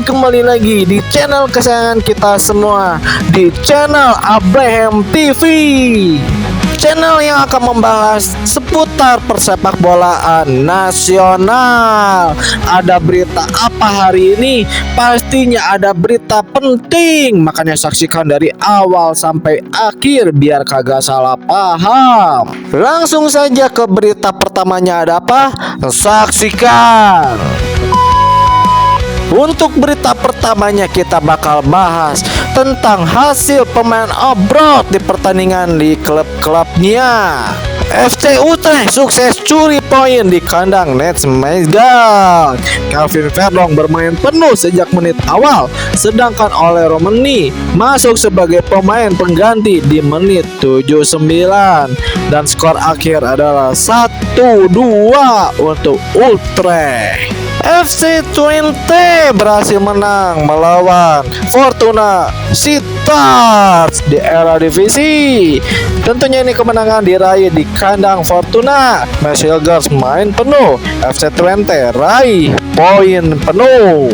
kembali lagi di channel kesayangan kita semua, di channel Abraham TV, channel yang akan membahas seputar persepak bolaan nasional. Ada berita apa hari ini? Pastinya ada berita penting, makanya saksikan dari awal sampai akhir biar kagak salah paham. Langsung saja ke berita pertamanya, ada apa? Saksikan. Untuk berita pertamanya kita bakal bahas tentang hasil pemain abroad di pertandingan di klub-klubnya. FC Utrecht sukses curi poin di kandang Nijmegen. Calvin Verdonk bermain penuh sejak menit awal, sedangkan Ole Romani masuk sebagai pemain pengganti di menit 79 dan skor akhir adalah 1-2 untuk Utrecht. FC Twente berhasil menang melawan Fortuna Sittard di Eredivisie. Tentunya ini kemenangan diraih di kandang Fortuna. Mesilgers main penuh, FC Twente raih poin penuh.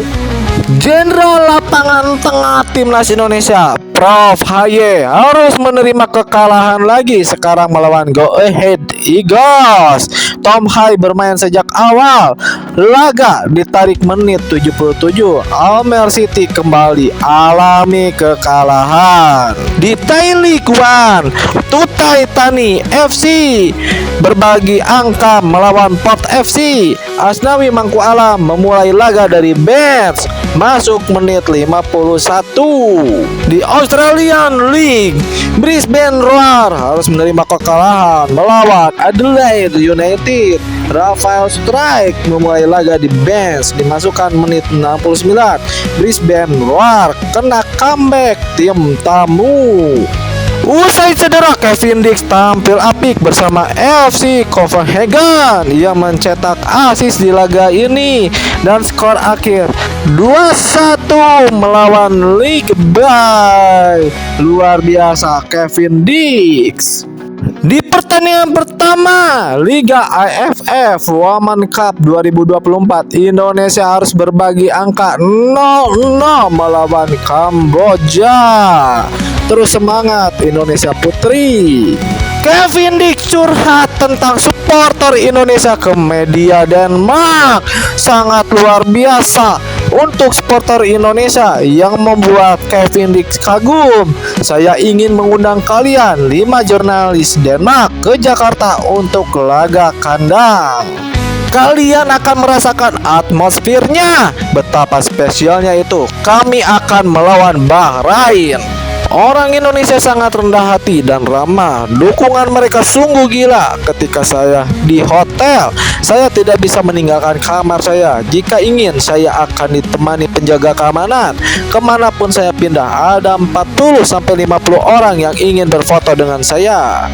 Jenderal lapangan tengah timnas Indonesia Prof Haye harus menerima kekalahan lagi sekarang melawan Go Ahead Eagles. Tom Haye bermain sejak awal laga, ditarik menit 77. Almer City kembali alami kekalahan. Di Thai League One, Tutai Tani FC berbagi angka melawan Port FC. Asnawi Mangku Alam memulai laga dari bench masuk menit 51. Di Australian League, Brisbane Roar harus menerima kekalahan melawan Adelaide United. Rafael Strike memulai laga di bench, dimasukkan menit 69. Brisbane Roar kena comeback tim tamu. Usai cedera, Kevin Dix tampil apik bersama FC Copenhagen yang mencetak assist di laga ini dan skor akhir 2-1 melawan League Bay. Luar biasa Kevin Dix. Di pertandingan pertama Liga AFF Women Cup 2024, Indonesia harus berbagi angka 0-0 melawan Kamboja. Terus semangat Indonesia Putri. Kevin Dix curhat tentang supporter Indonesia ke media Denmark. Sangat luar biasa untuk supporter Indonesia yang membuat Kevin Dix kagum. Saya ingin mengundang kalian 5 jurnalis Denmark ke Jakarta untuk laga kandang. Kalian akan merasakan atmosfernya, betapa spesialnya itu. Kami akan melawan Bahrain. Orang Indonesia sangat rendah hati dan ramah. Dukungan mereka sungguh gila. Ketika saya di hotel, saya tidak bisa meninggalkan kamar saya. Jika ingin, saya akan ditemani penjaga keamanan. Kemanapun saya pindah, ada 40-50 orang yang ingin berfoto dengan saya.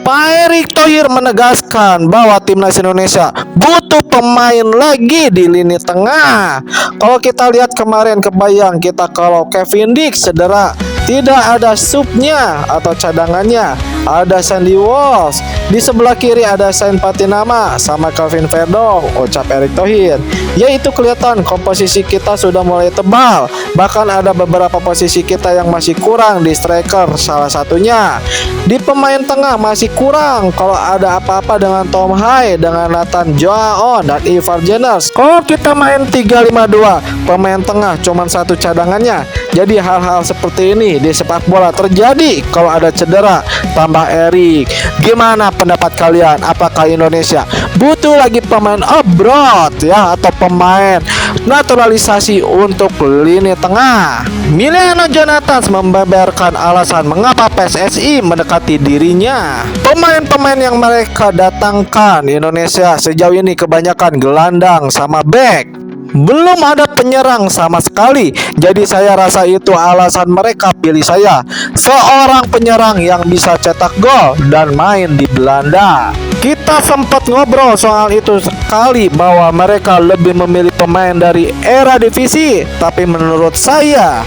Pak Erick Thohir menegaskan bahwa timnas Indonesia butuh pemain lagi di lini tengah. Kalau kita lihat kemarin, kebayang kita kalau Kevin Dix cedera, tidak ada supnya atau cadangannya. Ada Sandy Walsh, di sebelah kiri ada Sain Patinama sama Calvin Verdonk, ucap Erick Thohir. Yaitu kelihatan komposisi kita sudah mulai tebal. Bahkan ada beberapa posisi kita yang masih kurang di striker, salah satunya di pemain tengah masih kurang. Kalau ada apa-apa dengan Tom Haye, dengan Nathan Joao dan Ivar Jenners. Kalau kita main 3-5-2, pemain tengah cuman satu cadangannya. Jadi hal-hal seperti ini di sepak bola terjadi kalau ada cedera tambah Erick. Gimana pendapat kalian? Apakah Indonesia butuh lagi pemain abroad ya, atau pemain naturalisasi untuk lini tengah? Miliano Jonathan membeberkan alasan mengapa PSSI mendekati dirinya. Pemain-pemain yang mereka datangkan Indonesia sejauh ini kebanyakan gelandang sama back. Belum ada penyerang sama sekali. Jadi saya rasa itu alasan mereka pilih saya, seorang penyerang yang bisa cetak gol dan main di Belanda. Kita sempat ngobrol soal itu sekali, bahwa mereka lebih memilih pemain dari Eredivisie. Tapi menurut saya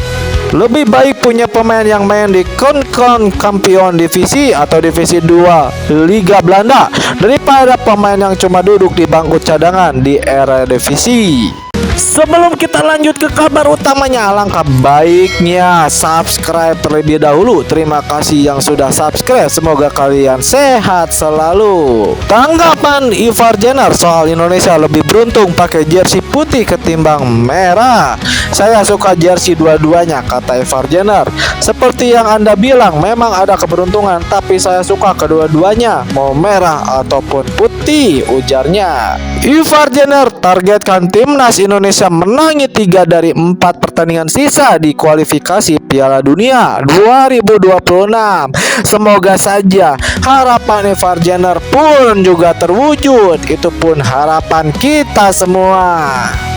lebih baik punya pemain yang main di Keukenkampioen Divisi atau Divisi 2 Liga Belanda daripada pemain yang cuma duduk di bangku cadangan di Eredivisie. Sebelum kita lanjut ke kabar utamanya, alangkah baiknya subscribe terlebih dahulu. Terima kasih yang sudah subscribe. Semoga kalian sehat selalu. Tanggapan Ivar Jenner soal Indonesia lebih beruntung pakai jersey putih ketimbang merah. Saya suka jersey dua-duanya, kata Ivar Jenner. Seperti yang Anda bilang, memang ada keberuntungan, tapi saya suka kedua-duanya, mau merah ataupun putih, ujarnya. Ivar Jenner targetkan timnas Indonesia menangi 3 dari 4 pertandingan sisa di kualifikasi Piala Dunia 2026. Semoga saja harapan Ivar Jenner pun juga terwujud. Itu pun harapan kita semua.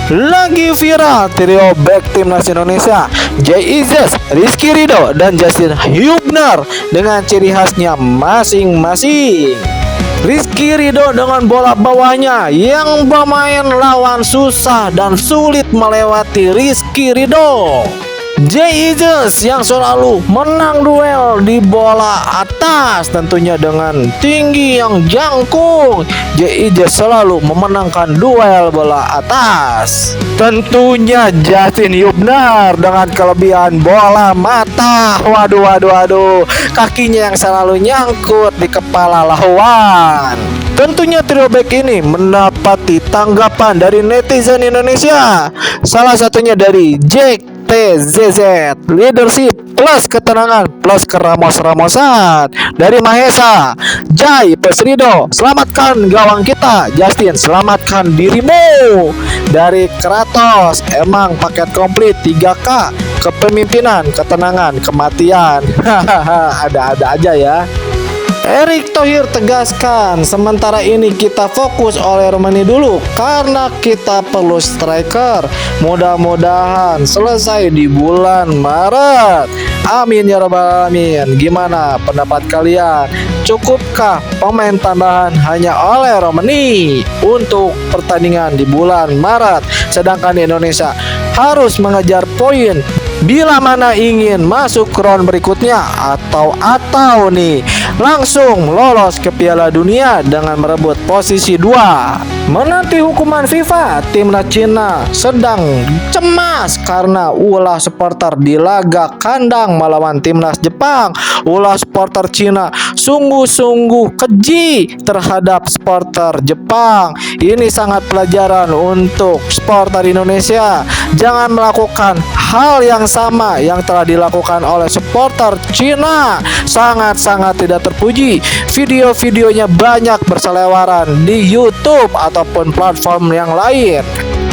Lagi viral trio back timnas Indonesia, Jay Izzes, Rizky Ridho, dan Justin Hubner dengan ciri khasnya masing-masing. Rizky Ridho dengan bola bawahnya yang bermain lawan susah dan sulit melewati Rizky Ridho. Jay Izzes yang selalu menang duel di bola atas, tentunya dengan tinggi yang jangkung. Jay Izzes selalu memenangkan duel bola atas. Tentunya Justin Hubner dengan kelebihan bola mata. Waduh, kakinya yang selalu nyangkut di kepala lawan. Tentunya trio back ini mendapati tanggapan dari netizen Indonesia. Salah satunya dari Jack TZZ, leadership plus ketenangan plus keramos-ramosan. Dari Mahesa, Jai plus Ridho, selamatkan gawang kita. Justin, selamatkan dirimu. Dari Kratos, emang paket komplit 3K, kepemimpinan, ketenangan, kematian. Ada-ada aja ya. Erick Thohir tegaskan, sementara ini kita fokus oleh Romani dulu karena kita perlu striker. Mudah-mudahan selesai di bulan Maret. Amin ya rabbal alamin. Gimana pendapat kalian? Cukupkah pemain tambahan hanya oleh Romani untuk pertandingan di bulan Maret? Sedangkan di Indonesia harus mengejar poin bila mana ingin masuk ke round berikutnya atau nih langsung lolos ke Piala Dunia dengan merebut posisi 2. Menanti hukuman FIFA, timnas Cina sedang cemas karena ulah supporter di laga kandang melawan timnas Jepang. Ulah supporter Cina sungguh-sungguh keji terhadap supporter Jepang. Ini sangat pelajaran untuk supporter Indonesia. Jangan melakukan hal yang sama yang telah dilakukan oleh supporter Cina. Sangat-sangat tidak terpuji. Video-videonya banyak berseliweran di YouTube ataupun platform yang lain.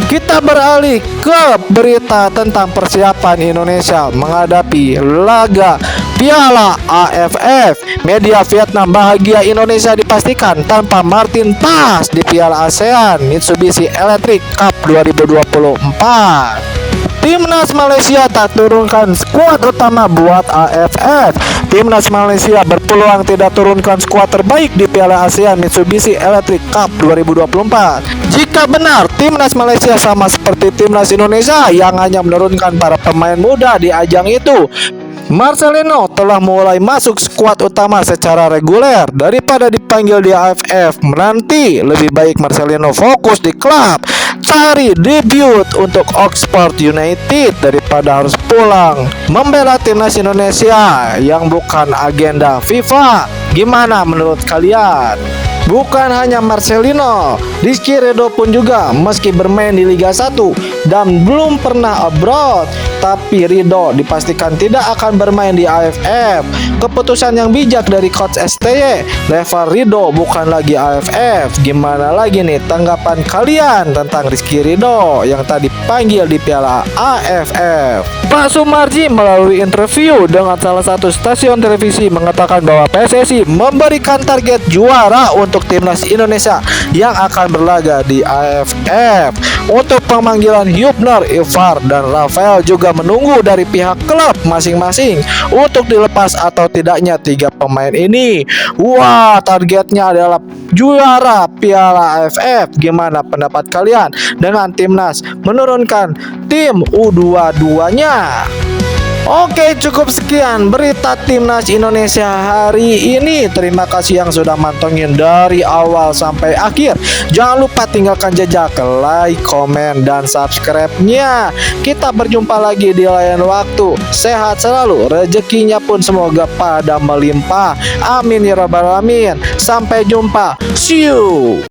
Kita beralih ke berita tentang persiapan Indonesia menghadapi laga Piala AFF. Media Vietnam bahagia Indonesia dipastikan tanpa Martin Paes di Piala ASEAN Mitsubishi Electric Cup 2024. Timnas Malaysia tak turunkan skuad utama buat AFF. Timnas Malaysia berpeluang tidak turunkan skuad terbaik di Piala ASEAN Mitsubishi Electric Cup 2024. Jika benar Timnas Malaysia sama seperti Timnas Indonesia yang hanya menurunkan para pemain muda di ajang itu, Marcelino telah mulai masuk skuad utama secara reguler. Daripada dipanggil di AFF menanti, lebih baik Marcelino fokus di klub, cari debut untuk Oxford United daripada harus pulang membela timnas Indonesia yang bukan agenda FIFA. Gimana menurut kalian? Bukan hanya Marcelino, Rizky Ridho pun juga meski bermain di Liga 1 dan belum pernah abroad, tapi Ridho dipastikan tidak akan bermain di AFF. Keputusan yang bijak dari coach STY, level Ridho bukan lagi AFF. Gimana lagi nih tanggapan kalian tentang Rizky Ridho yang tadi panggil di Piala AFF? Pak Sumarji melalui interview dengan salah satu stasiun televisi mengatakan bahwa PSSI memberikan target juara untuk timnas Indonesia yang akan berlaga di AFF. Untuk pemanggilan Hubner, Ivar, dan Rafael juga menunggu dari pihak klub masing-masing untuk dilepas atau tidaknya 3 pemain ini. Wah, targetnya adalah juara Piala AFF. Gimana pendapat kalian dengan timnas menurunkan tim U22-nya? Oke, cukup sekian berita Timnas Indonesia hari ini. Terima kasih yang sudah mantengin dari awal sampai akhir. Jangan lupa tinggalkan jejak like, komen, dan subscribe-nya. Kita berjumpa lagi di lain waktu. Sehat selalu, rezekinya pun semoga pada melimpah. Amin ya rabbal alamin. Sampai jumpa. See you.